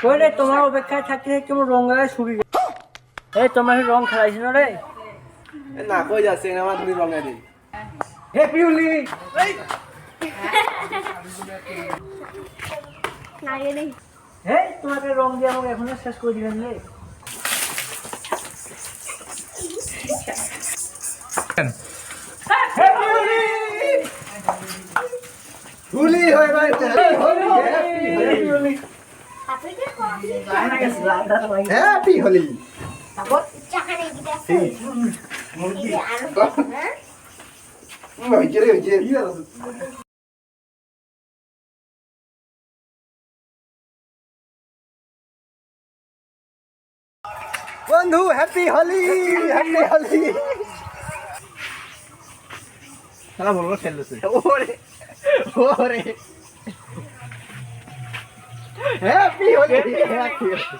কই রে তোমার অপেক্ষায় থাকতে কেমন রং গায়ে শুকিয়ে গেছে। এই তোমার রং খেলাইছ না রে? না কই যাচ্ছে আমার তুমি রঙে দিই। হ্যাপি হোলি। এই তোমাকে রং দিয়ে আমাকে এখনো শেষ করে দিবেন রে। হোলি হয় ভাই হ্যাপি হোলি বন্ধু হ্যাপি হোলি হ্যাপি হোলি খেলা বলবো খেলতেছে ওরে ওরে হ্যাপি হোলি হ্যাপি হোলি